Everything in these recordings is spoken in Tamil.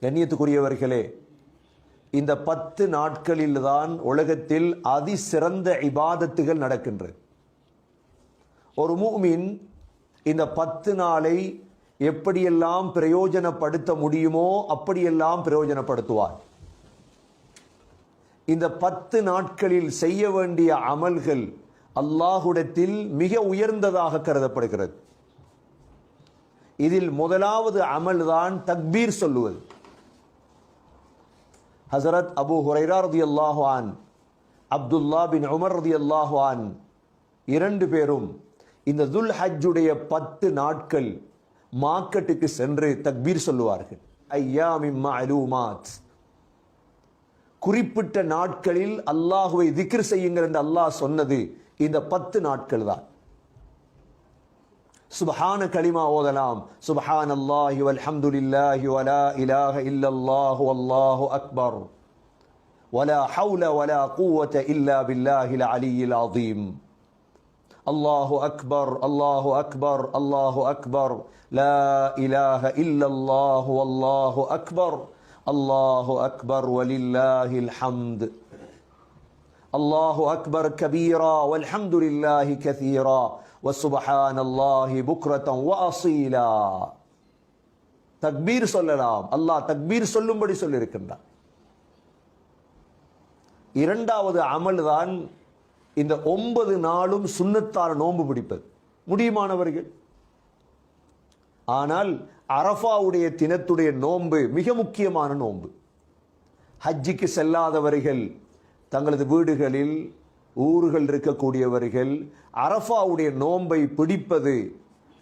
கண்ணியத்துக்குரியவர்களே, இந்த 10 நாட்களில்தான் உலகத்தில் அதிசிறந்த இபாதத்துகள் நடக்கின்றது. ஒரு முஃமின் இந்த 10 நாளை எப்படியெல்லாம் பிரயோஜனப்படுத்த முடியுமோ அப்படியெல்லாம் பிரயோஜனப்படுத்துவார். இந்த 10 நாட்களில் செய்ய வேண்டிய அமல்கள் அல்லாஹ்விடத்தில் மிக உயர்ந்ததாக கருதப்படுகிறது. இதில் முதலாவது அமல் தான் தக்பீர் சொல்லுவது. ஹஸரத் அபூ ஹுரைரா ரலியல்லாஹு அன்ஹு, அப்துல்லா பின் உமர் ரலியல்லாஹு அன்ஹு இரண்டு பேரும் இந்த துல் ஹஜ்ஜுடைய 10 நாட்கள் மார்க்கெட்டுக்கு சென்று தக்பீர் சொல்லுவார்கள். ஐயாமின் மஅலூமாத், குறிப்பிட்ட நாட்களில் அல்லாஹ்வை திக்ர் செய்யுங்கள் என்று அல்லாஹ் சொன்னது இந்த 10 நாட்கள் தான். சுப்ஹான கலிமா ஓதலாம். சுப்ஹானல்லாஹி வல்ஹம்துலில்லாஹி வலா இலாஹ இல்லல்லாஹு வல்லாஹு அக்பர் வலா ஹவுல வலா குவத இல்லா பில்லாஹில் அலியில் அஸீம். அல்லாஹு அக்பர் அல்லாஹு அக்பர் அல்லாஹு அக்பர் லா இலாஹ இல்லல்லாஹு வல்லாஹு அக்பர் அல்லாஹு அக்பர் வலில்லாஹில் ஹம்த். அல்லாஹு அக்பர் கபீரா வல்ஹம்துலில்லாஹி கஸீரா வசுப்ஹானல்லாஹி புக்ரத்தன் வஅஸீலா. தக்பீர் சொல்லலாம். அல்லாஹ் தக்பீர் சொல்லும்படி சொல்லியிருக்கின்றார். இரண்டாவது அமல் தான் இந்த 9 நாளும் சுன்னத்தான நோன்பு பிடிப்பது. முடியுமானவர்கள். ஆனால் அரஃபாவுடைய தினத்துடைய நோன்பு மிக முக்கியமான நோன்பு. ஹஜ்ஜிக்கு செல்லாதவர்கள் தங்களது வீடுகளில் ஊர்கள் இருக்கக்கூடியவர்கள் அரஃபாவுடைய நோன்பை பிடிப்பது,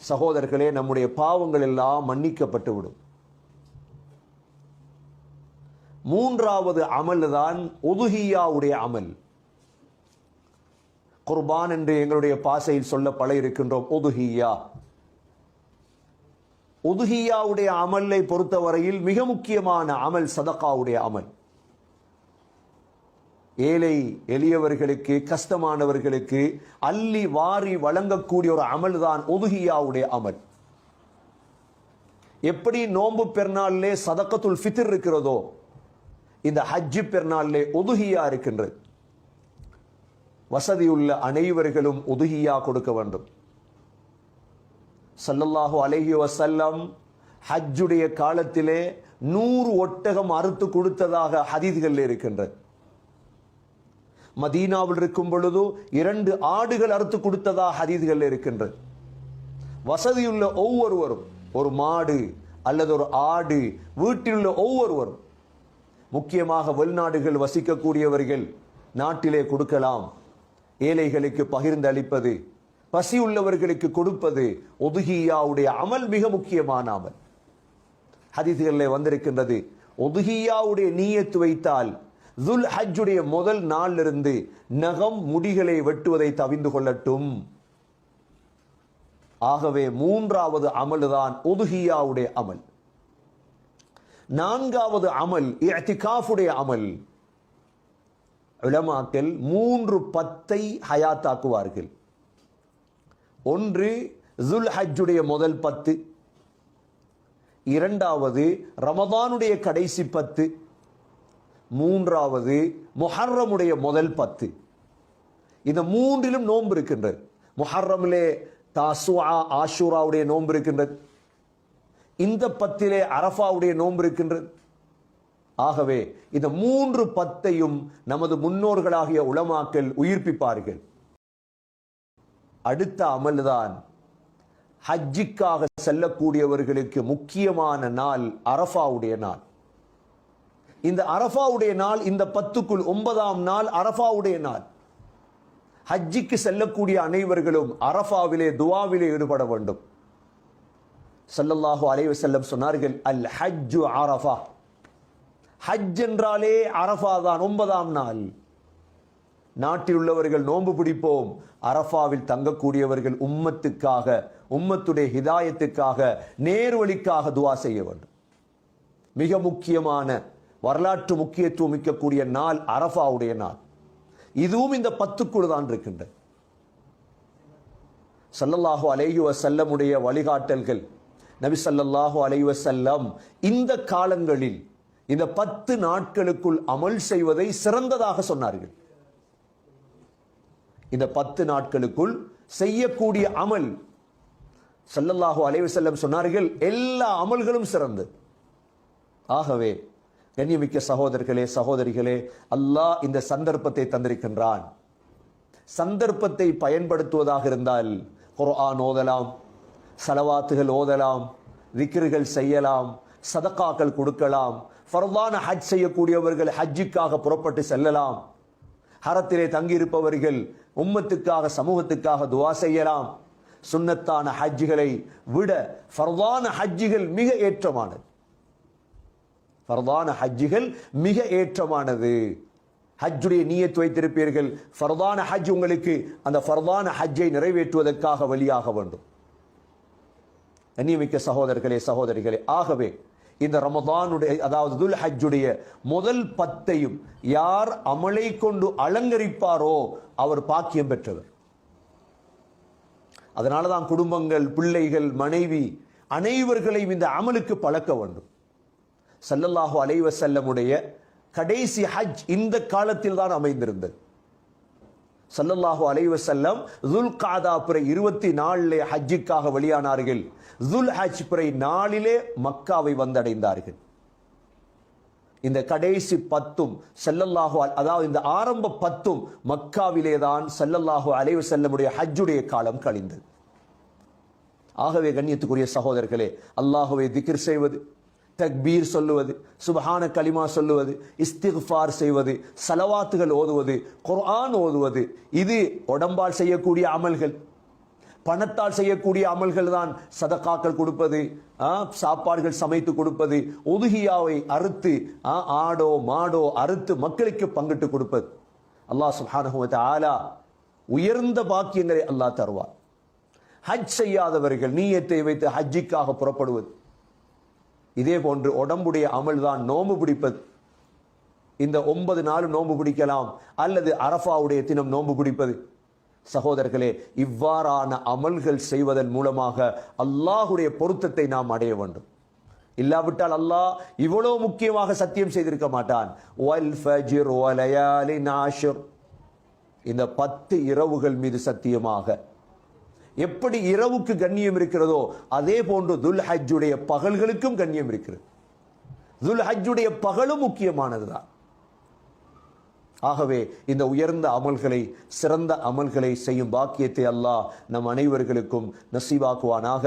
சகோதரர்களே, நம்முடைய பாவங்கள் எல்லாம் மன்னிக்கப்பட்டுவிடும். மூன்றாவது அமல் தான் உதுஹியாவுடைய அமல். குர்பான் என்று எங்களுடைய பாசையில் சொல்ல பல இருக்கின்றோம். உதுஹியா, உதுஹியாவுடைய அமலை பொறுத்தவரையில் மிக முக்கியமான அமல் சதகாவுடைய அமல். ஏழை எளியவர்களுக்கு, கஷ்டமானவர்களுக்கு அள்ளி வாரி வழங்கக்கூடிய ஒரு அமல் தான் உதுஹியாவுடைய அமல். எப்படி நோன்பு பெருநாளிலே சதகத்துல் ஃபித்ர் இருக்கிறதோ, இந்த ஹஜ்ஜி பெருநாளிலே உதுஹியா இருக்கின்றது. வசதியுள்ள அனைவர்களும் உதுஹியா கொடுக்க வேண்டும். ஸல்லல்லாஹு அலைஹி வஸல்லம் ஹஜ்ஜுடைய காலத்திலே 100 ஒட்டகம் அறுத்து கொடுத்ததாக ஹதீஸ்களில் இருக்கின்றது. மதீனாவில் இருக்கும் பொழுது 2 ஆடுகள் அறுத்து கொடுத்ததாக ஹதீஸ்களில் இருக்கின்றது. வசதியுள்ள ஒவ்வொருவரும் ஒரு மாடு அல்லது ஒரு ஆடு, வீட்டில் உள்ள ஒவ்வொருவரும், முக்கியமாக வெளிநாடுகள் வசிக்கக்கூடியவர்கள் நாட்டிலே கொடுக்கலாம். ஏழைகளுக்கு பகிர்ந்து அளிப்பது, பசி உள்ளவர்களுக்கு கொடுப்பது உதுஹியாவுடைய அமல் மிக முக்கியமான அமல். ஹதீஸ்களிலே வந்திருக்கின்றது, உதுஹியாவுடைய நியத்து வைத்தால் துல் ஹஜ்ஜுடைய முதல் நாளிலிருந்து நகம் முடிகளை வெட்டுவதை தவிர்த்து கொள்ளட்டும். ஆகவே மூன்றாவது அமல் தான் உதுஹியாவுடைய அமல். நான்காவது அமல் இஅ்திகாஃபுடைய அமல். உலமாக்கள் 3 10ஐ ஹயாத்தாக்குவார்கள். ஒன்று துல் ஹஜ்ஜுடைய முதல் 10, இரண்டாவது ரமதானுடைய கடைசி 10, மூன்றாவது முஹர்ரமுடைய முதல் 10. இந்த மூன்றிலும் நோன்பு இருக்கின்றது. முஹர்ரமிலே தாசுஆ ஆஷூராவுடைய நோன்பு இருக்கின்றது. இந்த 10லே அரஃபாவுடைய நோன்பு இருக்கின்றது. ஆகவே இந்த 3 10ஐயும் நமது முன்னோர்களாகிய உலமாக்கள் உயிர்ப்பிப்பார்கள். அடுத்த அமல்தான் ஹஜ்ஜிக்காக செல்லக்கூடியவர்களுக்கு முக்கியமான நாள் அரஃபாவுடைய நாள். இந்த அரஃபாவுடைய நாள், இந்த 10க்குள் 9ஆம் நாள் அரஃபாவுடைய நாள். ஹஜ்ஜிக்கு செல்லக்கூடிய அனைவர்களும் அரஃபாவிலே துஆவிலே ஈடுபட வேண்டும். ஸல்லல்லாஹு அலைஹி வஸல்லம் சொன்னார்கள், அல் ஹஜ்ஜு அரஃபா. ஹஜ் என்றாலே அரஃபா தான், 9ஆம் நாள். நாட்டில் உள்ளவர்கள் நோன்பு பிடிப்போம். அரஃபாவில் தங்கக்கூடியவர்கள் உம்மத்துக்காக, உம்மத்துடைய ஹிதாயத்துக்காக, நேர்வழிக்காக துஆ செய்ய வேண்டும். மிக முக்கியமான வரலாற்று முக்கியத்துவம் மிக்கக்கூடிய நாள் அரஃபாவுடைய நாள். இதுவும் இந்த 10க்குள் தான் இருக்கின்றது. ஸல்லல்லாஹு அலைஹி வஸல்லமுடைய வழிகாட்டல்கள் நபி ஸல்லல்லாஹு அலைஹி வஸல்லம் இந்த காலங்களில் இந்த 10 நாட்களுக்குள் அமல் செய்வதை சிறந்ததாக சொன்னார்கள். இந்த 10 நாட்களுக்குள் செய்யக்கூடிய அமல் ஸல்லல்லாஹு அலைஹி வஸல்லம் சொன்னார்கள், எல்லா அமல்களும் சிறந்தது. ஆகவே கண்ணியமிக்க சகோதரர்களே, சகோதரிகளே, அல்லாஹ் இந்த சந்தர்ப்பத்தை தந்திருக்கின்றான். சந்தர்ப்பத்தை பயன்படுத்துவதாக இருந்தால் குர்ஆன் ஓதலாம், ஸலவாத்துகள் ஓதலாம், திக்ர்கள் செய்யலாம், சதகாக்கள் கொடுக்கலாம், ஃபர்தான ஹஜ் செய்யக்கூடியவர்கள் ஹஜ்ஜுக்காக புறப்பட்டு செல்லலாம், ஹரத்திலே தங்கியிருப்பவர்கள் உம்மத்துக்காக சமூகத்துக்காக துஆ செய்யலாம். சுன்னத்தான ஹஜ்ஜுகளை விட ஃபர்தான ஹஜ்ஜுகள் மிக ஏற்றமானது. ஃபர்தான ஹஜ்ஜுகள் மிக ஏற்றமானது. ஹஜ்ஜுடைய நியத் வைத்திருப்பீர்கள், ஃபர்தான ஹஜ் உங்களுக்கு அந்த ஃபர்தான ஹஜ்ஜை நிறைவேற்றுவதற்காக வழியாக வேண்டும். கண்ணியமிக்க சகோதரர்களே, சகோதரிகளே, ஆகவே இந்த ரமதானுடைய அதாவது துல் ஹஜ்ஜுடைய முதல் 10ஐயும் யார் அமலை கொண்டு அலங்கரிப்பாரோ அவர் பாக்கியம் பெற்றவர். அதனாலதான் குடும்பங்கள், பிள்ளைகள், மனைவி அனைவர்களையும் இந்த அமலுக்கு பழக்க வேண்டும். ஸல்லல்லாஹு அலைஹி வஸல்லமுடைய கடைசி ஹஜ் இந்த காலத்தில் தான் அமைந்திருந்தது. ஸல்லல்லாஹு அலைஹி வஸல்லம் துல் காதா பிறை 24 ஹஜ்ஜுக்காக வெளியானார்கள். துல் ஹஜ் பிறை 4 மக்காவை வந்தடைந்தார்கள். இந்த கடைசி 10 ஸல்லல்லாஹு அதாவது இந்த ஆரம்ப 10 மக்காவிலே தான் ஸல்லல்லாஹு அலைஹி வஸல்லமுடைய ஹஜ்ஜுடைய காலம் கழிந்தது. ஆகவே கண்ணியத்துக்குரிய சகோதரர்களே, அல்லாஹ்வை திக்ர் செய்வது, தக்பீர் சொல்லுவது, சுப்ஹான கலிமா சொல்லுவது, இஸ்திக்ஃபார் செய்வது, ஸலவாத்துகள் ஓதுவது, குர்ஆன் ஓதுவது, இது உடம்பால் செய்யக்கூடிய அமல்கள். பணத்தால் செய்யக்கூடிய அமல்கள் தான் சதகாக்கள் கொடுப்பது, சாப்பாடுகள் சமைத்து கொடுப்பது, உதுஹியாவை அறுத்து ஆடோ மாடோ அறுத்து மக்களுக்கு பங்கிட்டு கொடுப்பது. அல்லாஹ் சுப்ஹானஹு வ தஆலா உயர்ந்த பாக்கியங்களை அல்லாஹ் தருவார். ஹஜ் செய்யாதவர்கள் நீயத்தை வைத்து ஹஜ்ஜிக்காக புறப்படுவது, இதே போன்று உடம்புடைய அமல் தான் நோன்பு பிடிப்பது. இந்த 9 நாளும் நோன்பு பிடிக்கலாம், அல்லது அரஃபாவுடைய தினம் நோன்பு பிடிப்பது. சகோதரர்களே, இவ்வாறான அமல்கள் செய்வதன் மூலமாக அல்லாஹுடைய பொருத்தத்தை நாம் அடைய வேண்டும். இல்லாவிட்டால் அல்லாஹ் இவ்வளவு முக்கியமாக சத்தியம் செய்திருக்க மாட்டான். வல் ஃபஜ்ர் வ லயாலின் ஆஷ்ர், இந்த 10 இரவுகள் மீது சத்தியமாக. எப்படி இரவுக்கு கண்ணியம் இருக்கிறதோ அதே போன்று துல் ஹஜ்ஜுடைய பகல்களுக்கும் கண்ணியம் இருக்கிறது. துல் ஹஜ்ஜுடைய பகலும் முக்கியமானதுதான். ஆகவே இந்த உயர்ந்த அமல்களை, சிறந்த அமல்களை செய்யும் பாக்கியத்தை அல்லாஹ் நம் அனைவர்களுக்கும் நசீபாக்குவானாக.